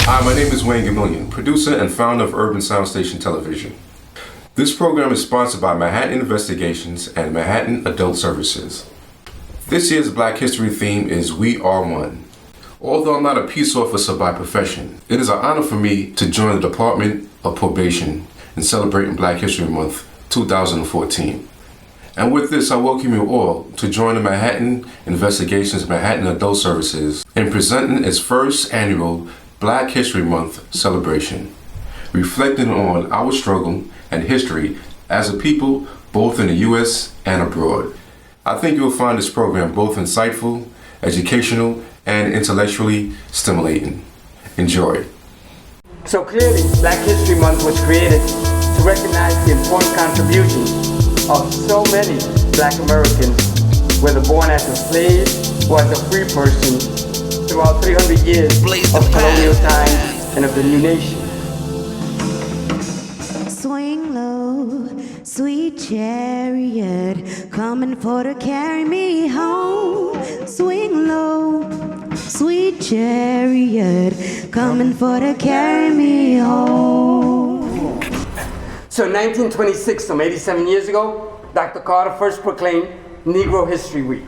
Hi, my name is Wayne Gamillion, producer and founder of Urban Sound Station Television. This program is sponsored by Manhattan Investigations and Manhattan Adult Services. This year's Black History theme is We Are One. Although I'm not a peace officer by profession, it is an honor for me to join the Department of Probation in celebrating Black History Month 2014. And with this, I welcome you all to join the Manhattan Investigations Manhattan Adult Services in presenting its first annual Black History Month celebration, reflecting on our struggle and history as a people both in the U.S. and abroad. I think you'll find this program both insightful, educational, and intellectually stimulating. Enjoy. So clearly, Black History Month was created to recognize the important contributions of so many Black Americans, whether born as a slave or as a free person, throughout 300 years of colonial times and of the new nation. Swing low, sweet chariot, coming for to carry me home. Swing low, sweet chariot, coming for to carry me home. So in 1926, some 87 years ago, Dr. Carter first proclaimed Negro History Week.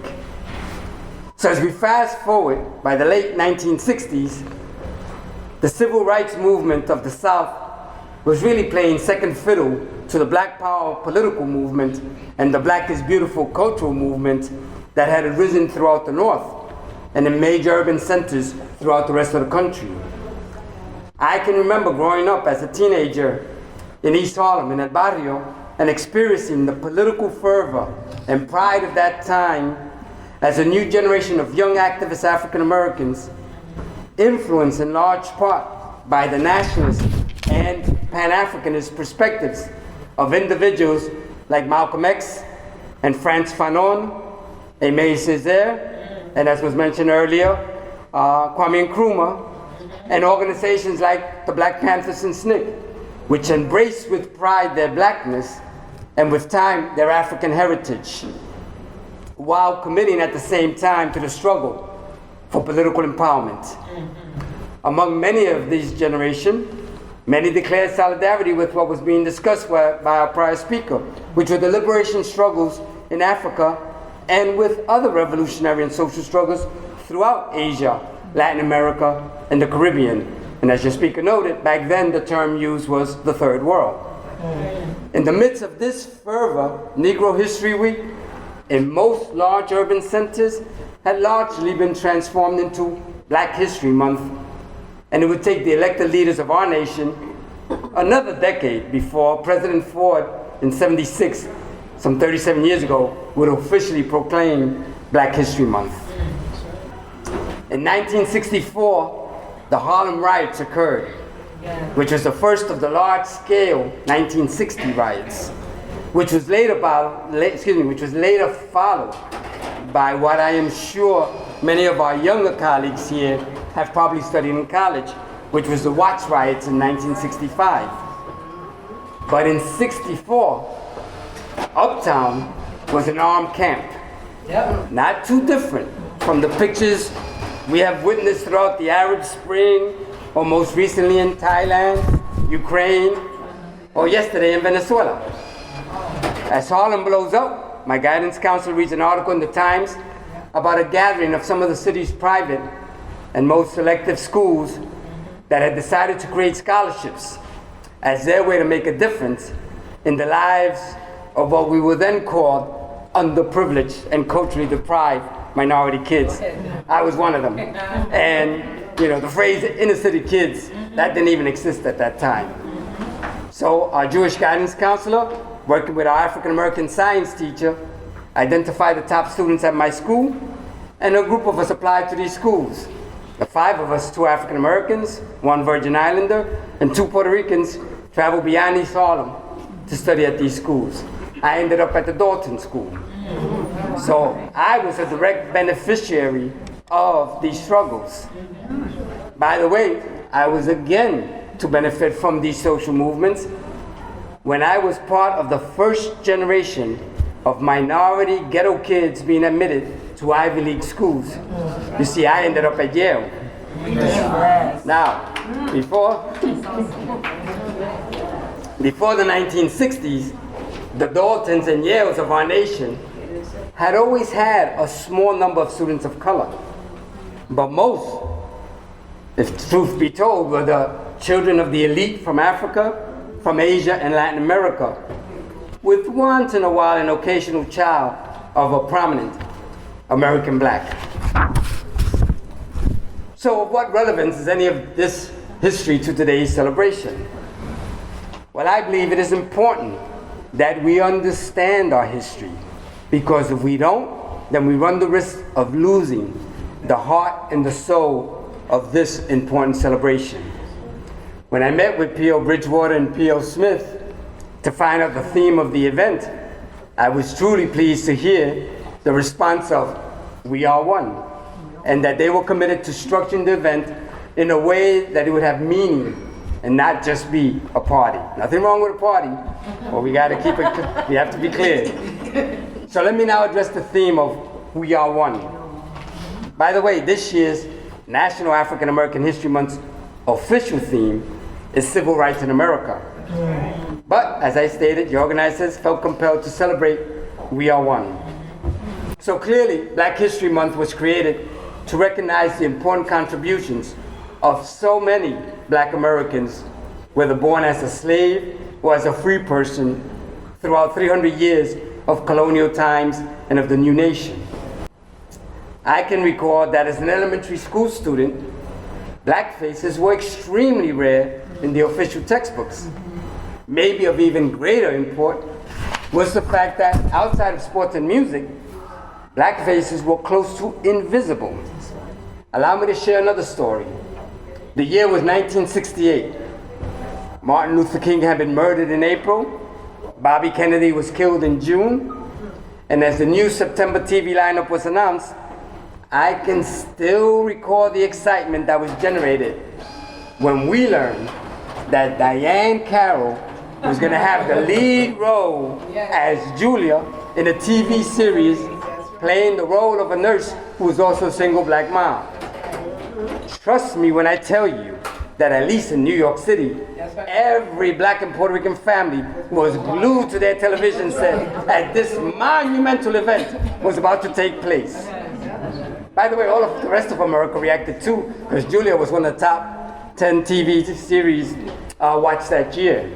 So as we fast forward, by the late 1960s, the civil rights movement of the South was really playing second fiddle to the Black Power political movement and the Black is Beautiful cultural movement that had arisen throughout the North and in major urban centers throughout the rest of the country. I can remember growing up as a teenager in East Harlem, in El Barrio, and experiencing the political fervor and pride of that time as a new generation of young activist African Americans, influenced in large part by the nationalist and Pan-Africanist perspectives of individuals like Malcolm X and Frantz Fanon, Aimé Césaire, and as was mentioned earlier, Kwame Nkrumah, and organizations like the Black Panthers and SNCC, which embrace with pride their blackness and with time their African heritage, while committing at the same time to the struggle for political empowerment. Among many of these generation, many declared solidarity with what was being discussed by our prior speaker, which were the liberation struggles in Africa and with other revolutionary and social struggles throughout Asia, Latin America, and the Caribbean. And as your speaker noted, back then the term used was the Third World. In the midst of this fervor, Negro History Week in most large urban centers had largely been transformed into Black History Month, and it would take the elected leaders of our nation another decade before President Ford in '76, some 37 years ago, would officially proclaim Black History Month. In 1964, the Harlem riots occurred, which was the first of the large-scale 1960 riots, which was later followed by what I am sure many of our younger colleagues here have probably studied in college, which was the Watts riots in 1965. But in '64, Uptown was an armed camp. Not too different from the pictures we have witnessed throughout the Arab Spring, or most recently in Thailand, Ukraine, or yesterday in Venezuela. As Harlem blows up, my guidance counselor reads an article in the Times about a gathering of some of the city's private and most selective schools that had decided to create scholarships as their way to make a difference in the lives of what we were then called underprivileged and culturally deprived minority kids. I was one of them. And the phrase inner city kids, that didn't even exist at that time. So our Jewish guidance counselor, working with our African American science teacher, identified the top students at my school, and a group of us applied to these schools. The 5 of us, 2 African Americans, 1 Virgin Islander, and 2 Puerto Ricans, traveled beyond East Harlem to study at these schools. I ended up at the Dalton School. So I was a direct beneficiary of these struggles. By the way, I was again to benefit from these social movements when I was part of the first generation of minority ghetto kids being admitted to Ivy League schools. You see, I ended up at Yale. Yes. Now, before the 1960s, the Daltons and Yales of our nation had always had a small number of students of color. But most, if truth be told, were the children of the elite from Africa, from Asia and Latin America, with once in a while an occasional child of a prominent American black. So of what relevance is any of this history to today's celebration? Well, I believe it is important that we understand our history, because if we don't, then we run the risk of losing the heart and the soul of this important celebration. When I met with P.O. Bridgewater and P.O. Smith to find out the theme of the event, I was truly pleased to hear the response of "We are one," and that they were committed to structuring the event in a way that it would have meaning and not just be a party. Nothing wrong with a party, but we gotta keep it, we have to be clear. So let me now address the theme of "We are one." By the way, this year's National African American History Month's official theme is Civil Rights in America. But as I stated, the organizers felt compelled to celebrate "We are one." So clearly, Black History Month was created to recognize the important contributions of so many Black Americans, whether born as a slave or as a free person, throughout 300 years of colonial times and of the new nation. I can recall that as an elementary school student, black faces were extremely rare in the official textbooks. Maybe of even greater import was the fact that outside of sports and music, black faces were close to invisible. Allow me to share another story. The year was 1968. Martin Luther King had been murdered in April. Bobby Kennedy was killed in June. And as the new September TV lineup was announced, I can still recall the excitement that was generated when we learned that Diane Carroll was going to have the lead role as Julia in a TV series playing the role of a nurse who was also a single black mom. Trust me when I tell you that at least in New York City, every Black and Puerto Rican family was glued to their television set as this monumental event was about to take place. By the way, all of the rest of America reacted too, because Julia was one of the top 10 TV series watched that year.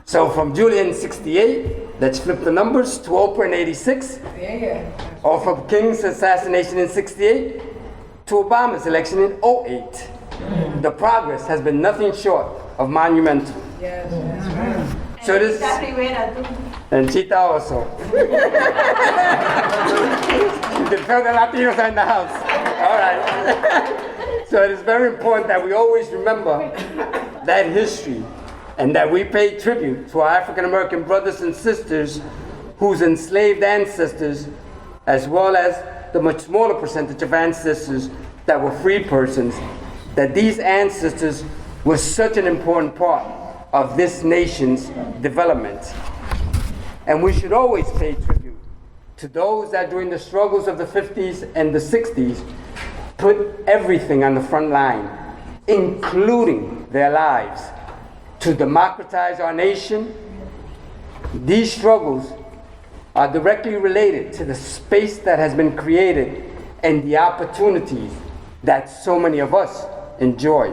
So from Julia in 68, let's flip the numbers, to Oprah in 86, or from King's assassination in 68, to Obama's election in 08. The progress has been nothing short of monumental. Yes. So this, and Chita also. You can tell the Latinos are in the house. All right. So it is very important that we always remember that history and that we pay tribute to our African American brothers and sisters whose enslaved ancestors, as well as the much smaller percentage of ancestors that were free persons, that these ancestors were such an important part of this nation's development. And we should always pay tribute to those that during the struggles of the 50s and the 60s put everything on the front line, including their lives, to democratize our nation. These struggles are directly related to the space that has been created and the opportunities that so many of us enjoy.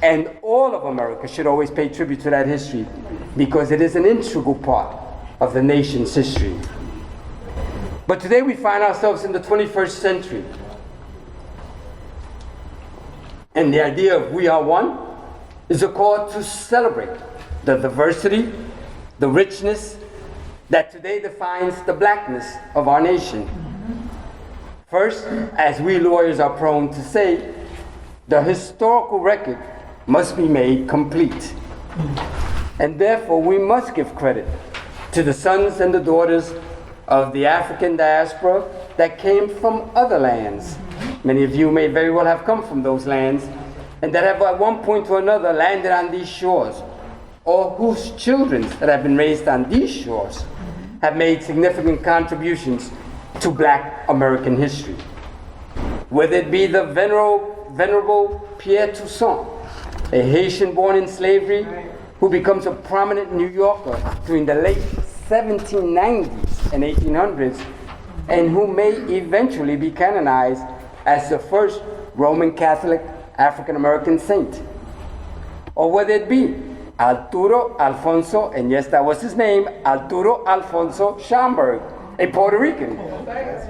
And all of America should always pay tribute to that history because it is an integral part of the nation's history. But today we find ourselves in the 21st century. And the idea of "we are one" is a call to celebrate the diversity, the richness that today defines the blackness of our nation. First, as we lawyers are prone to say, the historical record must be made complete. And therefore, we must give credit to the sons and the daughters of the African diaspora that came from other lands. Many of you may very well have come from those lands and that have at one point or another landed on these shores, or whose children that have been raised on these shores have made significant contributions to Black American history. whether it be the venerable Pierre Toussaint, a Haitian born in slavery who becomes a prominent New Yorker during the late 1790s and 1800s, and who may eventually be canonized as the first Roman Catholic African American saint. Or whether it be Arturo Alfonso, and yes, that was his name, Arturo Alfonso Schomburg, a Puerto Rican,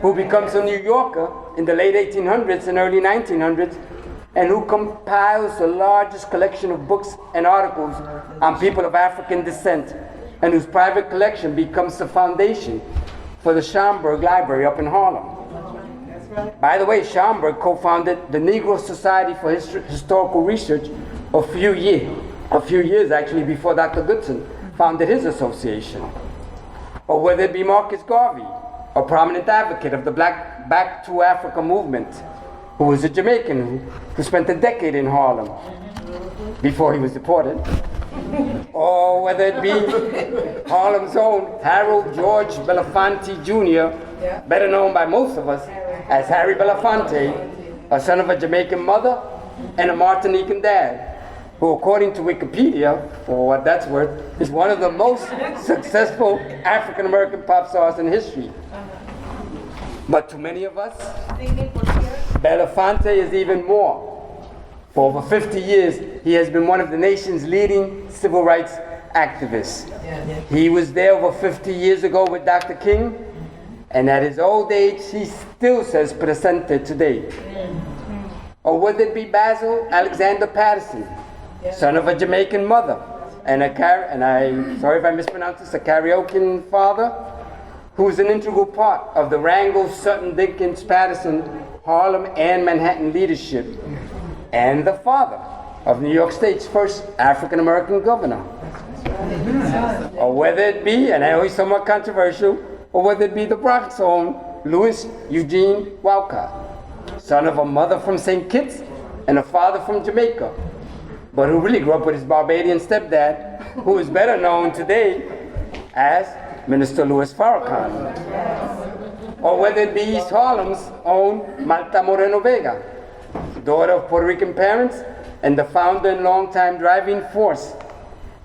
who becomes a New Yorker in the late 1800s and early 1900s, and who compiles the largest collection of books and articles on people of African descent, and whose private collection becomes the foundation for the Schomburg Library up in Harlem. By the way, Schomburg co-founded the Negro Society for Historical Research a few years actually before Dr. Goodson founded his association. Or whether it be Marcus Garvey, a prominent advocate of the Black Back to Africa movement, who was a Jamaican who spent a decade in Harlem before he was deported. Or whether it be Harlem's own Harold George Belafonte Jr., better known by most of us as Harry Belafonte, a son of a Jamaican mother and a Martinican dad, who, according to Wikipedia, for what that's worth, is one of the most successful African-American pop stars in history. But to many of us, Belafonte is even more. For over 50 years, he has been one of the nation's leading civil rights activists. He was there over 50 years ago with Dr. King, and at his old age, he still says presente today. Or whether it be Basil Alexander Patterson, son of a Jamaican mother, and I'm sorry if I mispronounce this, a Cariocan father, who's an integral part of the Wrangell, Sutton, Dinkins, Patterson, Harlem, and Manhattan leadership, and the father of New York State's first African-American governor. Or whether it be, and I know he's somewhat controversial, or whether it be the Bronx own Louis Eugene Walcott, son of a mother from St. Kitts and a father from Jamaica, but who really grew up with his Barbadian stepdad, who is better known today as Minister Louis Farrakhan. Or whether it be East Harlem's own Malta Moreno Vega, daughter of Puerto Rican parents and the founder and longtime driving force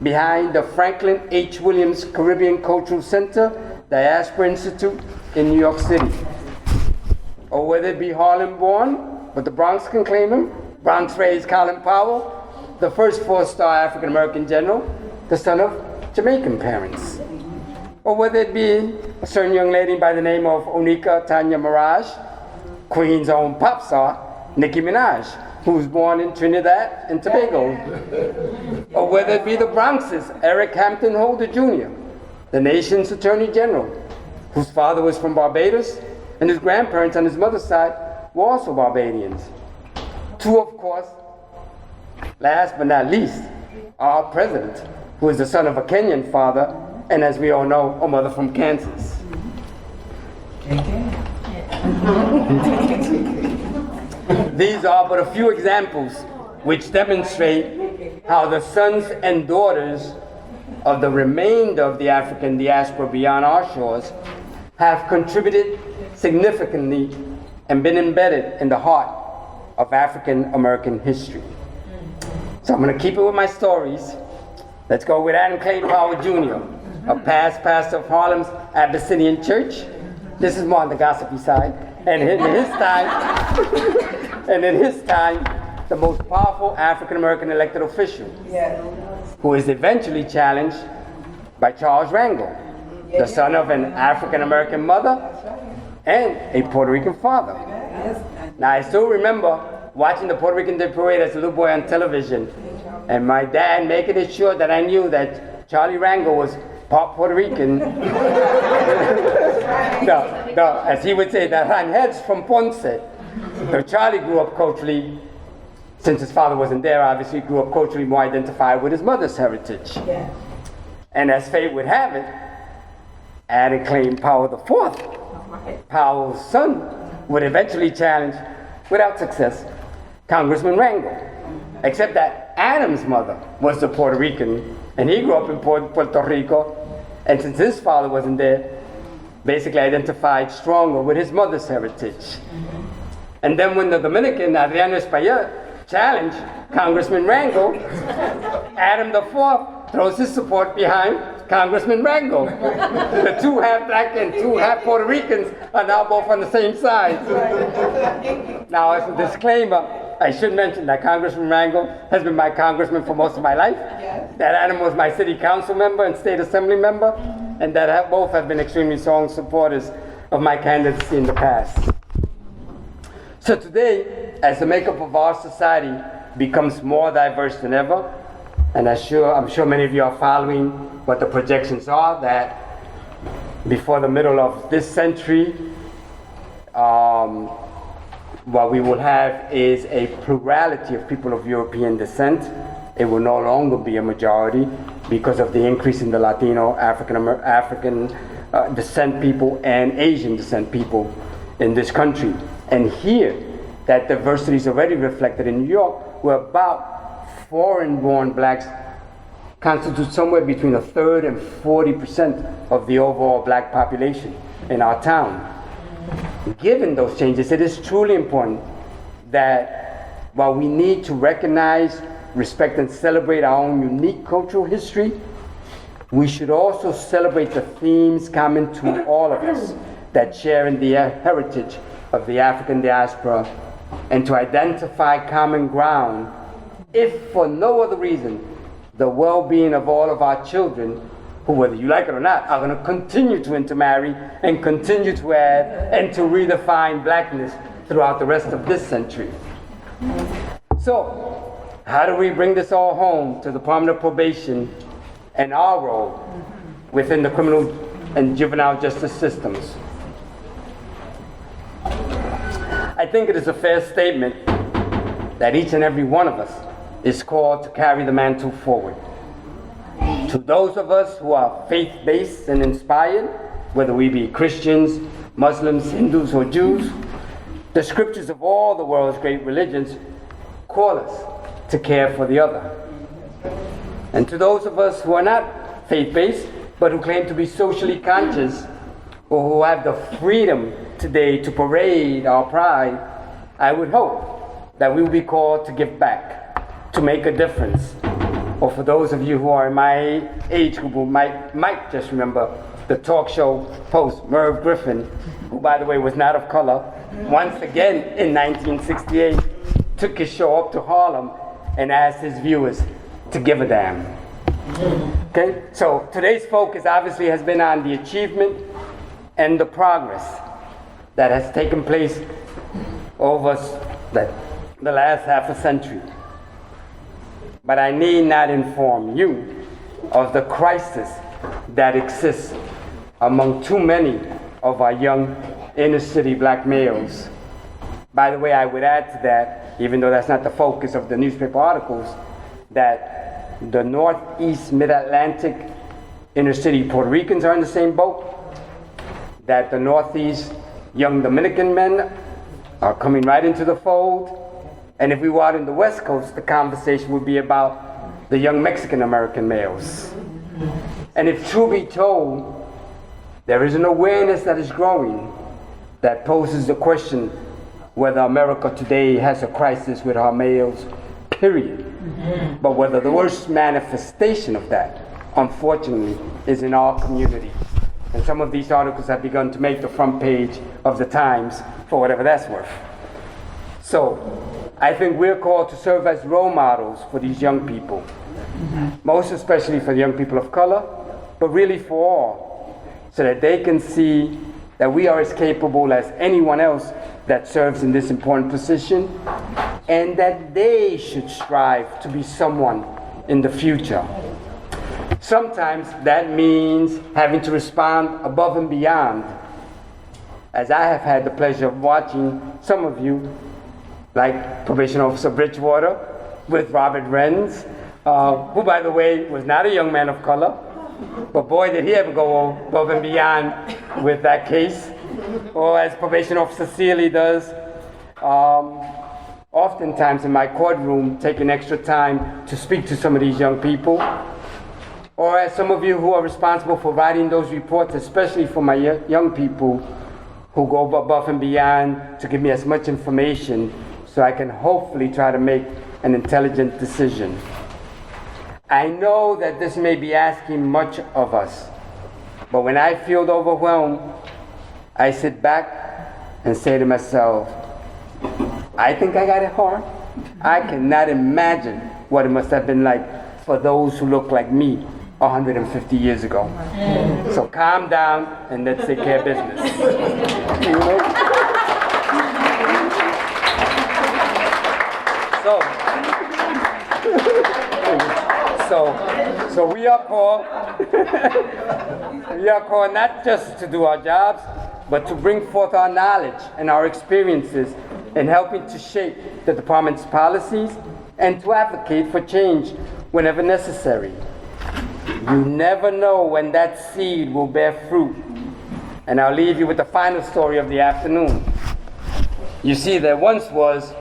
behind the Franklin H. Williams Caribbean Cultural Center Diaspora Institute in New York City. Or whether it be Harlem born, but the Bronx can claim him, Bronx raised Colin Powell, the first four-star African-American general, the son of Jamaican parents. Or whether it be a certain young lady by the name of Onika Tanya Mirage, Queen's own pop star, Nicki Minaj, who was born in Trinidad and Tobago. Or whether it be the Bronx's Eric Hampton Holder Jr., the nation's Attorney General, whose father was from Barbados, and his grandparents on his mother's side were also Barbadians. Two, of course, last but not least, our president, who is the son of a Kenyan father, and as we all know, a mother from Kansas. These are but a few examples which demonstrate how the sons and daughters of the remainder of the African diaspora beyond our shores have contributed significantly and been embedded in the heart of African American history. So I'm going to keep it with my stories. Let's go with Adam Clay Powell Jr., a past pastor of Harlem's Abyssinian Church. This is more on the gossipy side. And in his time, the most powerful African American elected official, who was eventually challenged by Charles Wrangell, the son of an African American mother and a Puerto Rican father. Now I still remember watching the Puerto Rican Day Parade as a little boy on television, and my dad making sure that I knew that Charlie Wrangell was part Puerto Rican. No, as he would say, that Ranheads from Ponce. So Charlie grew up culturally, since his father wasn't there, obviously grew up culturally more identified with his mother's heritage. And as fate would have it, Adam Clay Powell IV, Powell's son, would eventually challenge, without success, Congressman Wrangell. Except that Adam's mother was the Puerto Rican, and he grew up in Puerto Rico, and since his father wasn't there, basically identified stronger with his mother's heritage. And then when the Dominican, Adriano Espaillat, challenged Congressman Rangel, Adam IV throws his support behind Congressman Rangel. The two half black and two half Puerto Ricans are now both on the same side. Now, as a disclaimer, I should mention that Congressman Rangel has been my congressman for most of my life, that Adam was my city council member and state assembly member, and that both have been extremely strong supporters of my candidacy in the past. So today, as the makeup of our society becomes more diverse than ever, and I'm sure many of you are following what the projections are, that before the middle of this century, what we will have is a plurality of people of European descent. It will no longer be a majority because of the increase in the Latino, African descent people and Asian descent people in this country. And here, that diversity is already reflected in New York, where about foreign-born blacks constitute somewhere between 1/3 and 40% of the overall black population in our town. Given those changes, it is truly important that while we need to recognize, respect, and celebrate our own unique cultural history, we should also celebrate the themes common to all of us that share in the heritage of the African diaspora, and to identify common ground, if for no other reason, the well-being of all of our children, who, whether you like it or not, are going to continue to intermarry and continue to add and to redefine blackness throughout the rest of this century. So, how do we bring this all home to the Department of Probation and our role within the criminal and juvenile justice systems? I think it is a fair statement that each and every one of us is called to carry the mantle forward. To those of us who are faith-based and inspired, whether we be Christians, Muslims, Hindus, or Jews, the scriptures of all the world's great religions call us to care for the other. And to those of us who are not faith-based, but who claim to be socially conscious, or who have the freedom today to parade our pride, I would hope that we will be called to give back, to make a difference. Or for those of you who are in my age group who might just remember the talk show host, Merv Griffin, who, by the way, was not of color, once again in 1968 took his show up to Harlem and asked his viewers to give a damn. Okay, so today's focus obviously has been on the achievement and the progress that has taken place over the last half a century. But I need not inform you of the crisis that exists among too many of our young inner city black males. By the way, I would add to that, even though that's not the focus of the newspaper articles, that the Northeast Mid-Atlantic inner city Puerto Ricans are in the same boat, that the Northeast young Dominican men are coming right into the fold. And if we were out in the West Coast, the conversation would be about the young Mexican-American males. And if true be told, there is an awareness that is growing that poses the question whether America today has a crisis with our males, period. But whether the worst manifestation of that, unfortunately, is in our community. And some of these articles have begun to make the front page of the Times, for whatever that's worth. So, I think we're called to serve as role models for these young people, most especially for the young people of color, but really for all, so that they can see that we are as capable as anyone else that serves in this important position, and that they should strive to be someone in the future. Sometimes that means having to respond above and beyond, as I have had the pleasure of watching some of you, like Probation Officer Bridgewater with Robert Renz, who, by the way, was not a young man of color, but boy, did he ever go above and beyond with that case. Or as Probation Officer Seeley does, oftentimes in my courtroom, taking extra time to speak to some of these young people. Or as some of you who are responsible for writing those reports, especially for my young people, who go above and beyond to give me as much information so I can hopefully try to make an intelligent decision. I know that this may be asking much of us, but when I feel overwhelmed, I sit back and say to myself, I think I got it hard. I cannot imagine what it must have been like for those who look like me 150 years ago. So calm down and let's take care of business. You know? So we are called not just to do our jobs, but to bring forth our knowledge and our experiences in helping to shape the department's policies and to advocate for change whenever necessary. You never know when that seed will bear fruit. And I'll leave you with the final story of the afternoon. You see, there once was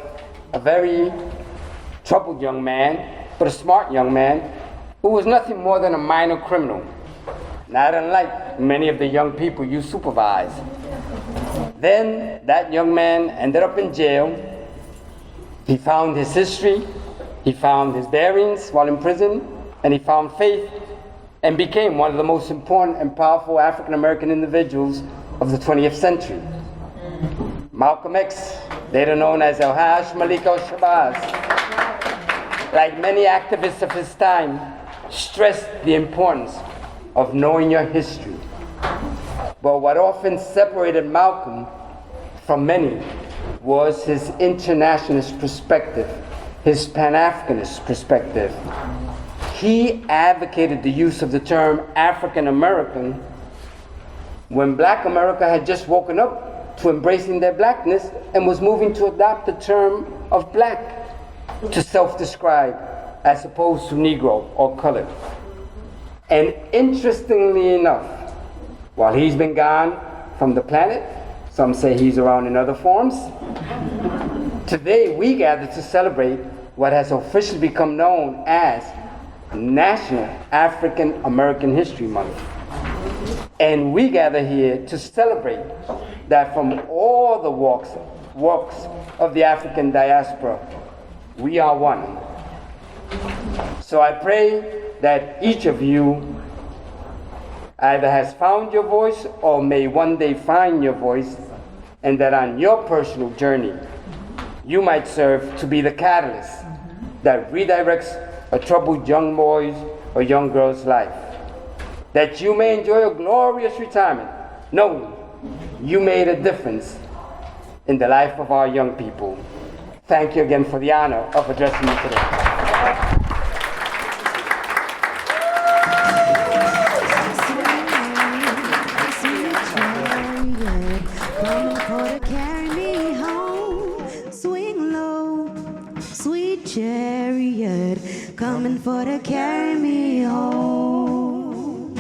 a very troubled young man, but a smart young man, who was nothing more than a minor criminal, not unlike many of the young people you supervise. Then that young man ended up in jail. He found his history, he found his bearings while in prison, and he found faith and became one of the most important and powerful African American individuals of the 20th century. Malcolm X, later known as El-Haj Malik al-Shabazz, like many activists of his time, stressed the importance of knowing your history. But what often separated Malcolm from many was his internationalist perspective, his Pan-Africanist perspective. He advocated the use of the term African American when Black America had just woken up to embracing their blackness and was moving to adopt the term of black to self-describe as opposed to Negro or colored. And interestingly enough, while he's been gone from the planet, some say he's around in other forms, today we gather to celebrate what has officially become known as National African American History Month. And we gather here to celebrate that from all the walks of the African diaspora, we are one. So I pray that each of you either has found your voice or may one day find your voice, and that on your personal journey, you might serve to be the catalyst that redirects a troubled young boy's or young girl's life. That you may enjoy a glorious retirement, knowing you made a difference in the life of our young people. Thank you again for the honor of addressing you today. Chariot coming for to carry me home.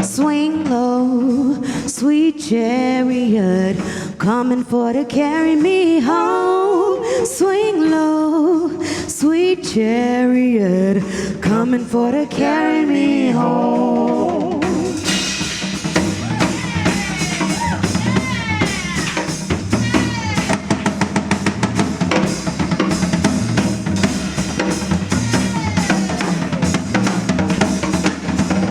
Swing low, sweet chariot coming for to carry me home. Swing low, sweet chariot coming for to carry me home.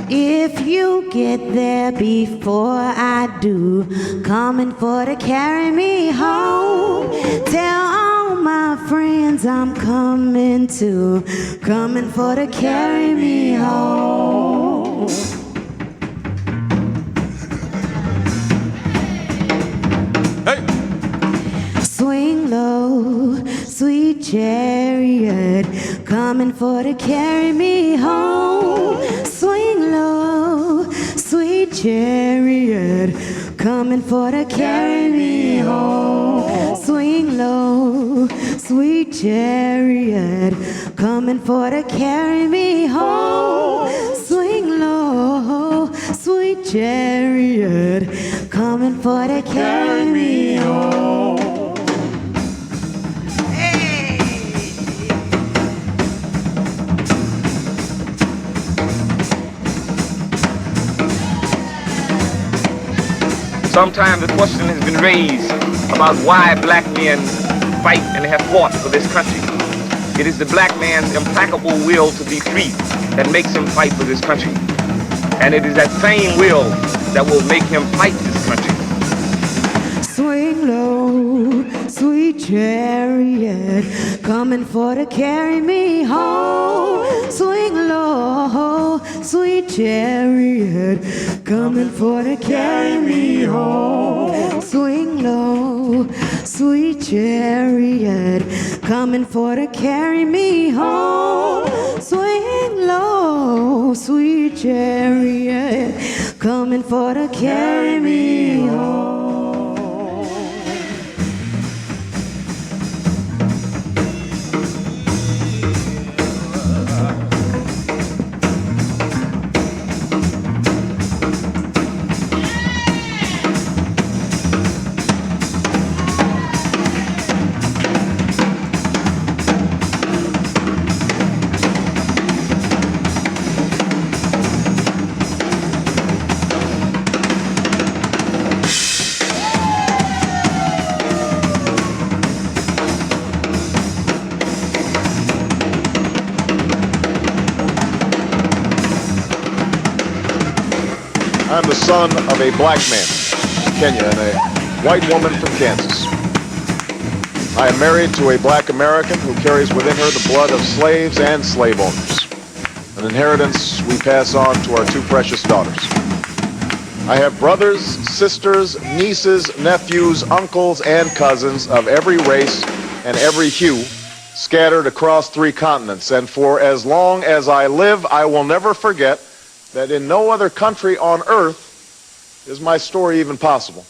If you get there before I do, coming for to carry me home. Tell all my friends I'm coming to, coming for to carry me home. Hey! Swing low, sweet chariot, coming for to carry me home. Swing low, sweet chariot, coming for to carry me home. Swing low, sweet chariot, coming for to carry me home. Swing low, sweet chariot, coming for to carry me home. Sometimes the question has been raised about why black men fight and have fought for this country. It is the black man's implacable will to be free that makes him fight for this country. And it is that same will that will make him fight this country. Swing low, sweet chariot, coming for to carry me home. Swing low, sweet chariot, coming for to carry me home. Swing low, sweet chariot, coming for to carry me home. Swing low, sweet chariot, coming for to carry me home. I'm the son of a black man from Kenya and a white woman from Kansas. I am married to a black American who carries within her the blood of slaves and slave owners, an inheritance we pass on to our two precious daughters. I have brothers, sisters, nieces, nephews, uncles, and cousins of every race and every hue scattered across 3 continents, and for as long as I live, I will never forget that in no other country on earth is my story even possible.